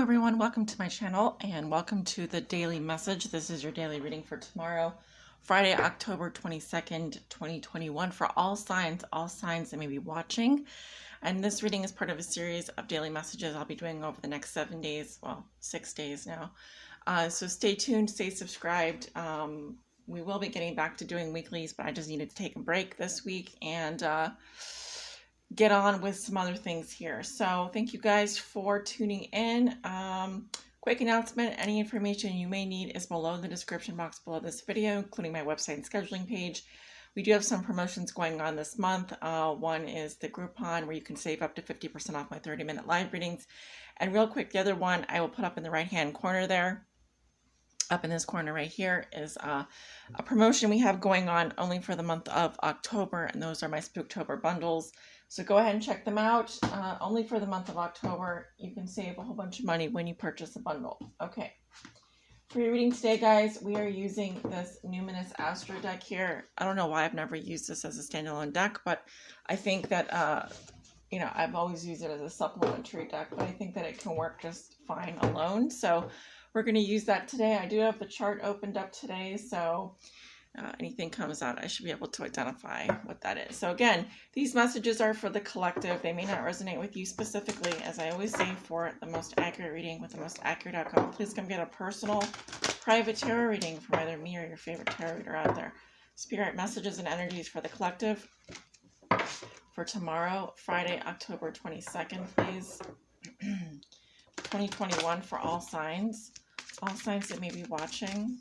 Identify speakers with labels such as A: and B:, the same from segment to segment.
A: Hello everyone, welcome to my channel and welcome to the daily message. This is your daily reading for tomorrow, Friday, October 22nd, 2021 for all signs that may be watching. And this reading is part of a series of daily messages I'll be doing over the next 7 days, well, 6 days now. So stay tuned, stay subscribed. We will be getting back to doing weeklies, but I just needed to take a break this week and get on with some other things here. So thank you guys for tuning in. Quick announcement, any information you may need is below the description box below this video, including my website and scheduling page. We do have some promotions going on this month. One is the Groupon, where you can save up to 50% off my 30-minute live readings. And real quick, the other one I will put up in the right-hand corner there. Up in this corner right here is a promotion we have going on only for the month of October, and those are my Spooktober bundles. So go ahead and check them out. Only for the month of October. You can save a whole bunch of money when you purchase a bundle. Okay. For your reading today, guys, we are using this Numinous Astro deck here. I don't know why I've never used this as a standalone deck, but I think that, I've always used it as a supplementary deck, but I think that it can work just fine alone. So we're going to use that today. I do have the chart opened up today, so anything comes out, I should be able to identify what that is. So again, these messages are for the collective. They may not resonate with you specifically. As I always say, for the most accurate reading with the most accurate outcome, please come get a personal, private tarot reading from either me or your favorite tarot reader out there. Spirit messages and energies for the collective for tomorrow, Friday, October 22nd, please. 2021 for all signs that may be watching.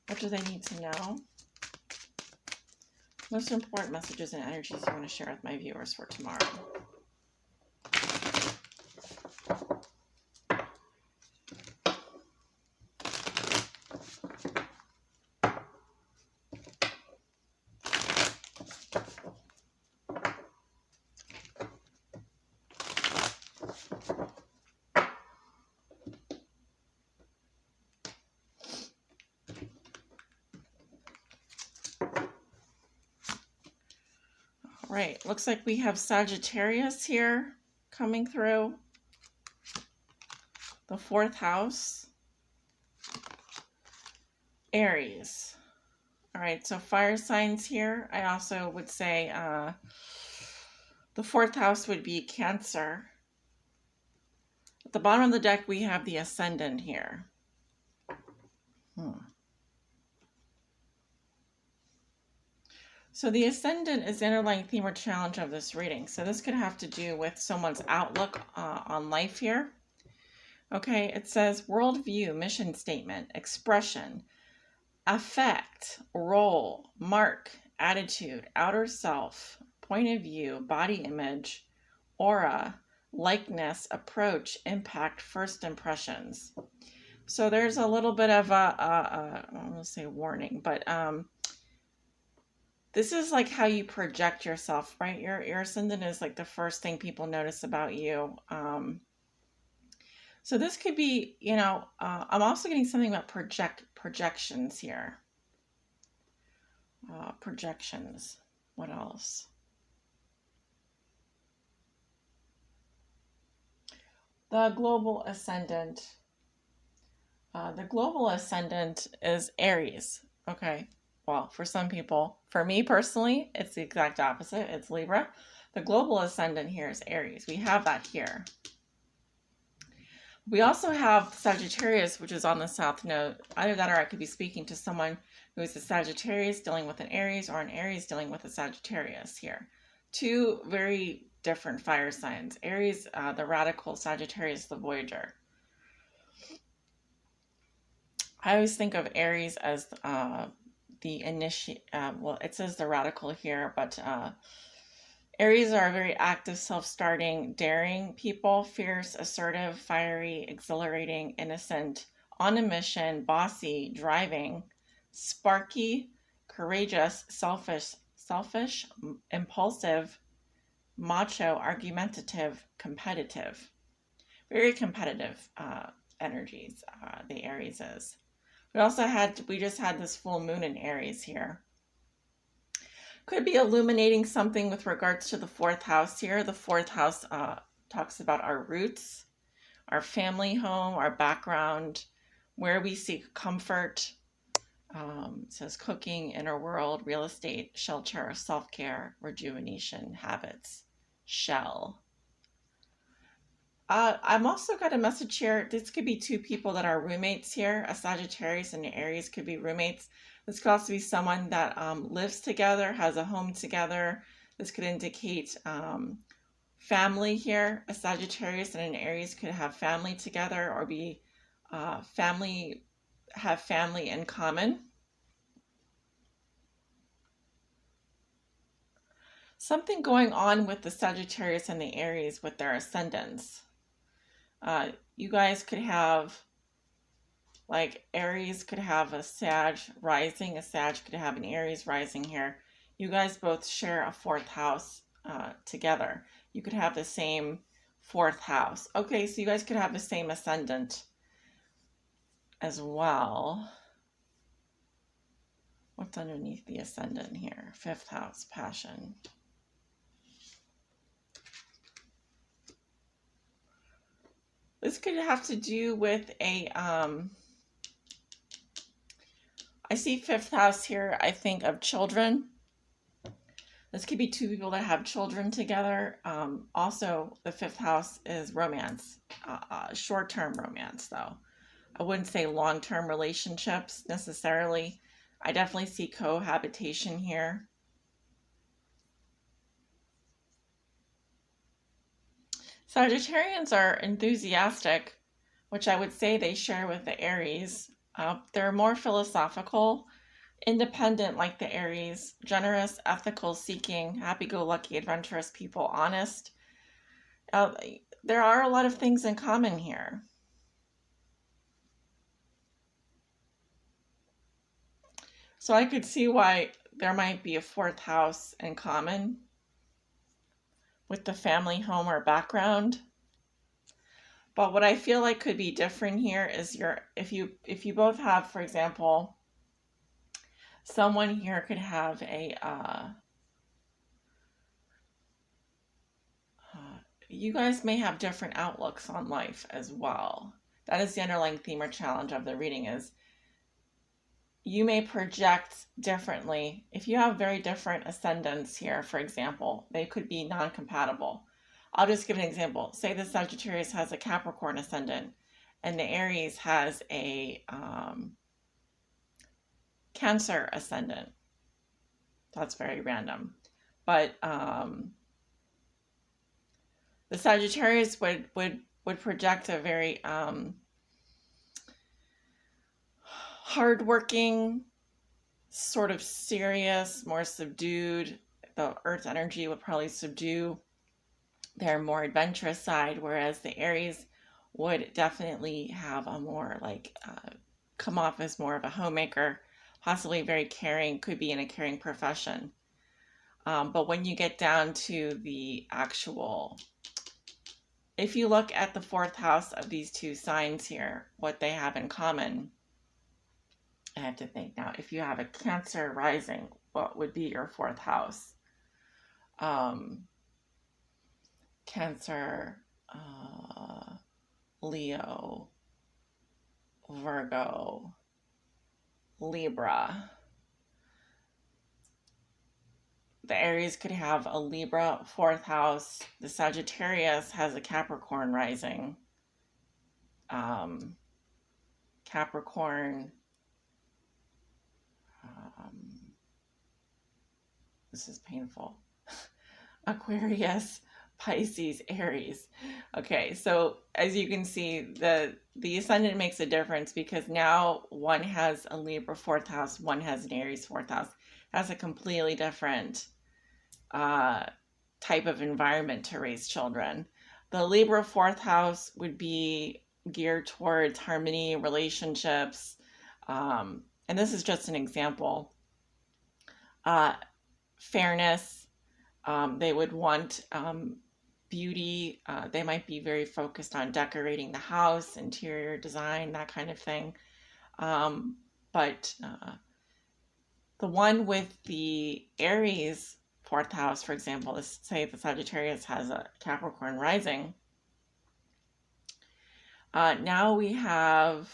A: What do they need to know? Most important messages and energies you want to share with my viewers for tomorrow. Right, looks like we have Sagittarius here coming through. The 4th house. Aries. All right, so fire signs here. I also would say the 4th house would be Cancer. At the bottom of the deck, we have the Ascendant here. So the Ascendant is the underlying theme or challenge of this reading. So this could have to do with someone's outlook on life here. Okay, it says worldview, mission statement, expression, affect, role, mark, attitude, outer self, point of view, body image, aura, likeness, approach, impact, first impressions. So there's a little bit of I don't want to say warning, but this is like how you project yourself, right? Your ascendant is like the first thing people notice about you. So this could be, I'm also getting something about projections here. Projections. What else? The global ascendant. The global ascendant is Aries. Okay. Well, for some people, for me personally, it's the exact opposite. It's Libra. The global ascendant here is Aries. We have that here. We also have Sagittarius, which is on the south node. Either that or I could be speaking to someone who is a Sagittarius dealing with an Aries, or an Aries dealing with a Sagittarius here. Two very different fire signs. Aries, the radical, Sagittarius, the voyager. I always think of Aries as the well, it says the radical here, but Aries are very active, self-starting, daring people, fierce, assertive, fiery, exhilarating, innocent, on a mission, bossy, driving, sparky, courageous, selfish, impulsive, macho, argumentative, competitive. Very competitive energies, the Aries is. We just had this full moon in Aries here. Could be illuminating something with regards to the 4th house here. The 4th house talks about our roots. our family home, our background, where we seek comfort. It says cooking, inner world, real estate, shelter, self-care, rejuvenation, habits, shell. I'm also got a message here. This could be two people that are roommates here. A Sagittarius and an Aries could be roommates. This could also be someone that lives together, has a home together. This could indicate family here. A Sagittarius and an Aries could have family together or be have family in common. Something going on with the Sagittarius and the Aries with their ascendants. You guys could have, like, Aries could have a Sag rising, a Sag could have an Aries rising here. You guys both share a fourth house together. You could have the same fourth house. Okay, so you guys could have the same ascendant as well. What's underneath the ascendant here? Fifth house, passion. This could have to do with a, I see fifth house here, I think of children. This could be two people that have children together. Also, the fifth house is romance, short-term romance though. I wouldn't say long-term relationships necessarily. I definitely see cohabitation here. Sagittarians are enthusiastic, which I would say they share with the Aries. They're more philosophical, independent like the Aries, generous, ethical, seeking, happy-go-lucky, adventurous people, honest. There are a lot of things in common here. So I could see why there might be a fourth house in common with the family home or background. But what I feel like could be different here is if you both have, for example, someone here could have a you guys may have different outlooks on life as well. That is the underlying theme or challenge of the reading, is you may project differently. If you have very different ascendants here, for example, they could be non-compatible. I'll just give an example. Say the Sagittarius has a Capricorn ascendant and the Aries has a Cancer ascendant. That's very random. But the Sagittarius would project a very hardworking, sort of serious, more subdued. The Earth energy would probably subdue their more adventurous side, whereas the Aries would definitely have a more like come off as more of a homemaker, possibly very caring, could be in a caring profession. But when you get down to the actual, if you look at the fourth house of these two signs here, what they have in common, I have to think now. If you have a Cancer rising, what would be your fourth house? Cancer, Leo, Virgo, Libra. The Aries could have a Libra fourth house. The Sagittarius has a Capricorn rising. Capricorn. This is painful. Aquarius, Pisces, Aries. Okay, so as you can see, the ascendant makes a difference because now one has a Libra fourth house, one has an Aries fourth house. That's a completely different type of environment to raise children. The Libra fourth house would be geared towards harmony, relationships, and this is just an example. Fairness. They would want beauty. They might be very focused on decorating the house, interior design, that kind of thing. But the one with the Aries fourth house, for example, let's say the Sagittarius has a Capricorn rising. Now we have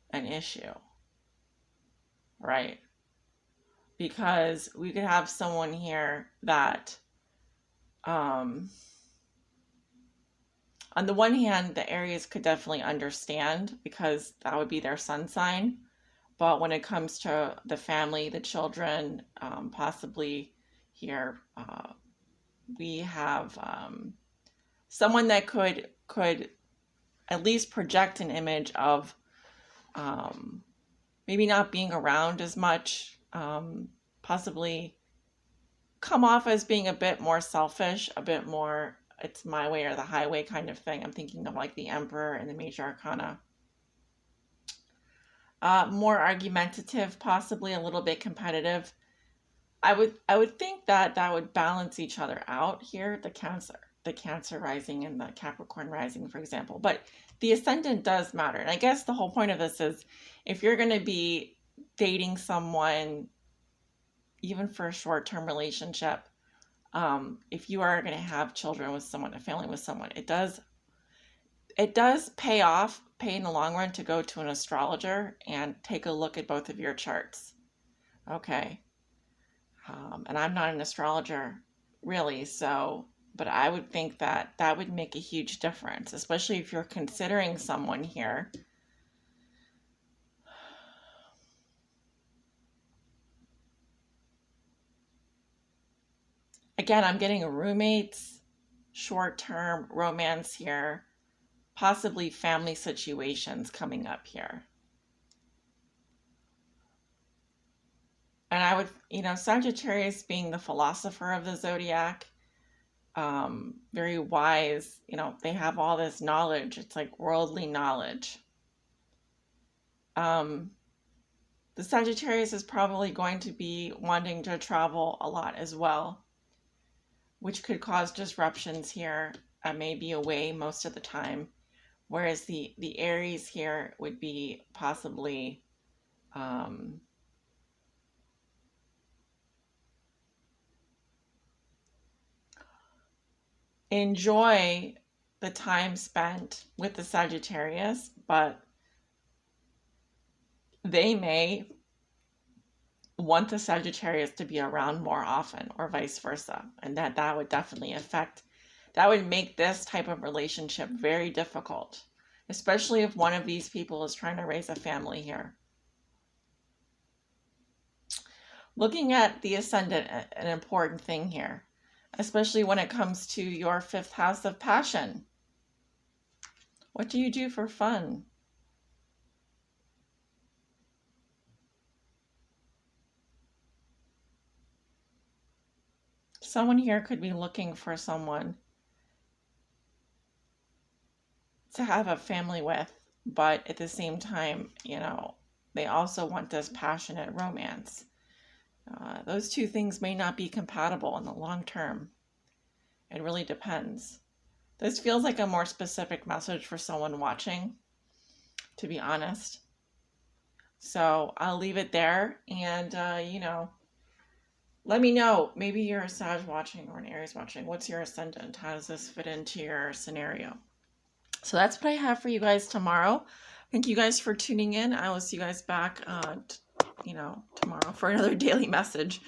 A: an issue, right? Because we could have someone here that, on the one hand, the Aries could definitely understand because that would be their sun sign. But when it comes to the family, the children, possibly here, we have someone that could at least project an image of maybe not being around as much, possibly come off as being a bit more selfish, a bit more it's my way or the highway kind of thing. I'm thinking of like the Emperor and the Major Arcana. More argumentative, possibly a little bit competitive. I would think that that would balance each other out here, the Cancer rising and the Capricorn rising, for example. But the ascendant does matter. And I guess the whole point of this is if you're going to be dating someone, even for a short-term relationship, if you are going to have children with someone, a family with someone, it does pay in the long run to go to an astrologer and take a look at both of your charts. Okay. And I'm not an astrologer really, so, but I would think that that would make a huge difference, especially if you're considering someone here. Again, I'm getting roommates, short-term romance here, possibly family situations coming up here. And I would, Sagittarius being the philosopher of the zodiac, very wise, they have all this knowledge. It's like worldly knowledge. The Sagittarius is probably going to be wanting to travel a lot as well, which could cause disruptions here. I may be away most of the time, whereas the Aries here would be possibly enjoy the time spent with the Sagittarius, but they may want the Sagittarius to be around more often or vice versa. And that would definitely that would make this type of relationship very difficult, especially if one of these people is trying to raise a family here. Looking at the ascendant, an important thing here, especially when it comes to your 5th house of passion. What do you do for fun? Someone here could be looking for someone to have a family with, but at the same time, they also want this passionate romance. Those two things may not be compatible in the long term. It really depends. This feels like a more specific message for someone watching, to be honest. So I'll leave it there, and let me know. Maybe you're a Sag watching or an Aries watching. What's your ascendant? How does this fit into your scenario? So that's what I have for you guys tomorrow. Thank you guys for tuning in. I will see you guys back, tomorrow for another daily message.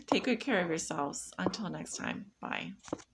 A: Take good care of yourselves. Until next time. Bye.